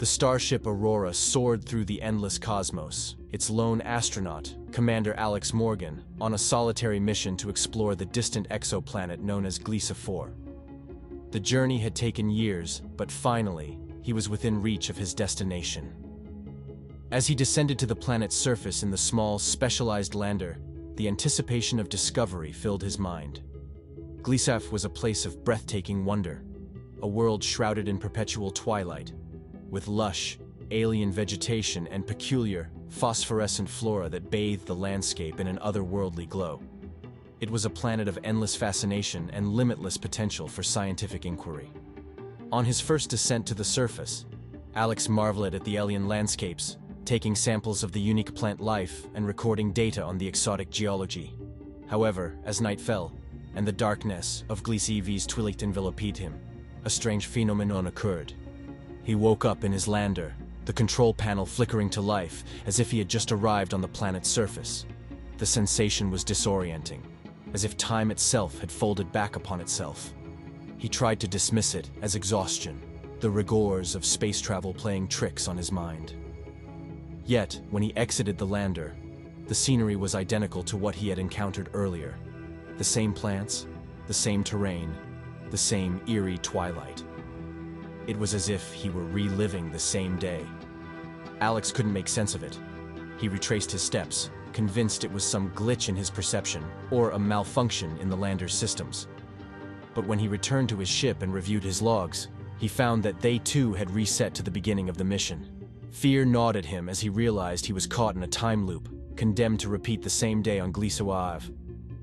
The starship Aurora soared through the endless cosmos, its lone astronaut, Commander Alex Morgan, on a solitary mission to explore the distant exoplanet known as Gliese 4. The journey had taken years, but finally, he was within reach of his destination. As he descended to the planet's surface in the small, specialized lander, the anticipation of discovery filled his mind. Gliese was a place of breathtaking wonder, a world shrouded in perpetual twilight, with lush, alien vegetation and peculiar, phosphorescent flora that bathed the landscape in an otherworldly glow. It was a planet of endless fascination and limitless potential for scientific inquiry. On his first descent to the surface, Alex marveled at the alien landscapes, taking samples of the unique plant life and recording data on the exotic geology. However, as night fell, and the darkness of Gliese twilight enveloped him, a strange phenomenon occurred. He woke up in his lander, the control panel flickering to life as if he had just arrived on the planet's surface. The sensation was disorienting, as if time itself had folded back upon itself. He tried to dismiss it as exhaustion, the rigors of space travel playing tricks on his mind. Yet, when he exited the lander, the scenery was identical to what he had encountered earlier. The same plants, the same terrain, the same eerie twilight. It was as if he were reliving the same day. Alex couldn't make sense of it. He retraced his steps, convinced it was some glitch in his perception or a malfunction in the lander's systems. But when he returned to his ship and reviewed his logs, he found that they too had reset to the beginning of the mission. Fear gnawed at him as he realized he was caught in a time loop, condemned to repeat the same day on Gliese 4.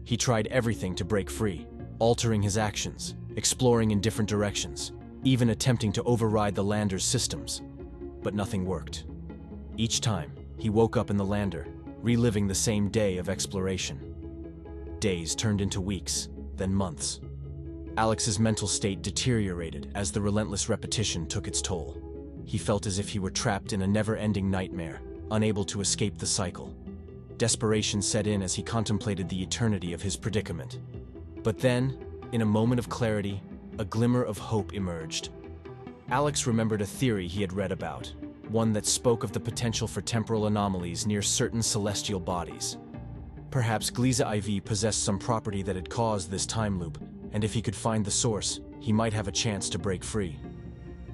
He tried everything to break free, altering his actions, exploring in different directions, even attempting to override the lander's systems. But nothing worked. Each time, he woke up in the lander, reliving the same day of exploration. Days turned into weeks, then months. Alex's mental state deteriorated as the relentless repetition took its toll. He felt as if he were trapped in a never-ending nightmare, unable to escape the cycle. Desperation set in as he contemplated the eternity of his predicament. But then, in a moment of clarity, a glimmer of hope emerged. Alex remembered a theory he had read about, one that spoke of the potential for temporal anomalies near certain celestial bodies. Perhaps Gliese IV possessed some property that had caused this time loop, and if he could find the source, he might have a chance to break free.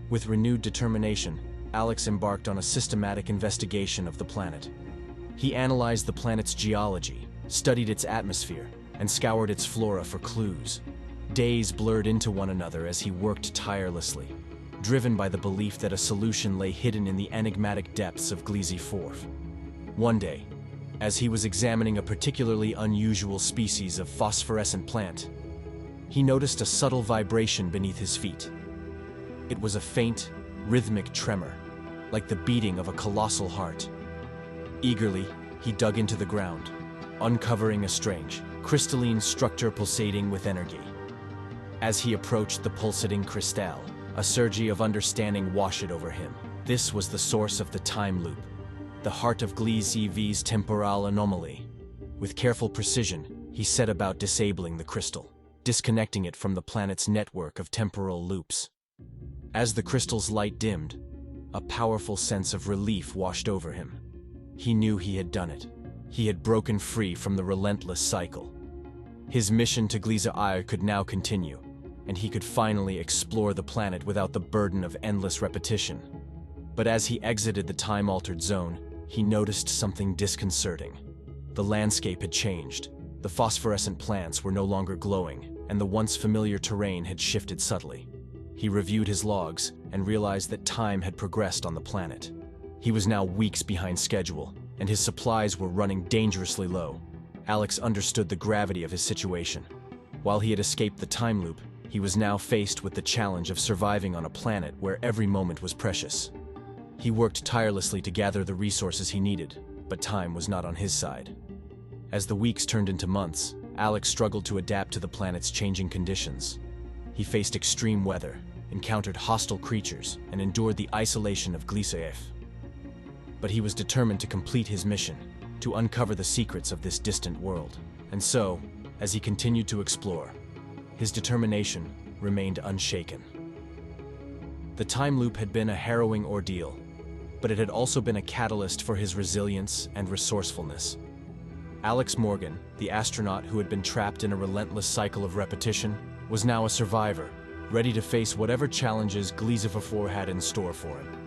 With renewed determination, Alex embarked on a systematic investigation of the planet. He analyzed the planet's geology, studied its atmosphere, and scoured its flora for clues. Days blurred into one another as he worked tirelessly, driven by the belief that a solution lay hidden in the enigmatic depths of Gliese 4. One day, as he was examining a particularly unusual species of phosphorescent plant, he noticed a subtle vibration beneath his feet. It was a faint, rhythmic tremor, like the beating of a colossal heart. Eagerly, he dug into the ground, uncovering a strange, crystalline structure pulsating with energy. As he approached the pulsating crystal, a surge of understanding washed over him. This was the source of the time loop, the heart of Gliese temporal anomaly. With careful precision, he set about disabling the crystal, disconnecting it from the planet's network of temporal loops. As the crystal's light dimmed, a powerful sense of relief washed over him. He knew he had done it. He had broken free from the relentless cycle. His mission to Gliese 4 could now continue, and he could finally explore the planet without the burden of endless repetition. But as he exited the time-altered zone, he noticed something disconcerting. The landscape had changed. The phosphorescent plants were no longer glowing, and the once familiar terrain had shifted subtly. He reviewed his logs and realized that time had progressed on the planet. He was now weeks behind schedule, and his supplies were running dangerously low. Alex understood the gravity of his situation. While he had escaped the time loop, he was now faced with the challenge of surviving on a planet where every moment was precious. He worked tirelessly to gather the resources he needed, but time was not on his side. As the weeks turned into months, Alex struggled to adapt to the planet's changing conditions. He faced extreme weather, encountered hostile creatures, and endured the isolation of Gliese 4. But he was determined to complete his mission, to uncover the secrets of this distant world. And so, as he continued to explore, his determination remained unshaken. The time loop had been a harrowing ordeal, but it had also been a catalyst for his resilience and resourcefulness. Alex Morgan, the astronaut who had been trapped in a relentless cycle of repetition, was now a survivor, ready to face whatever challenges Gliese 4 had in store for him.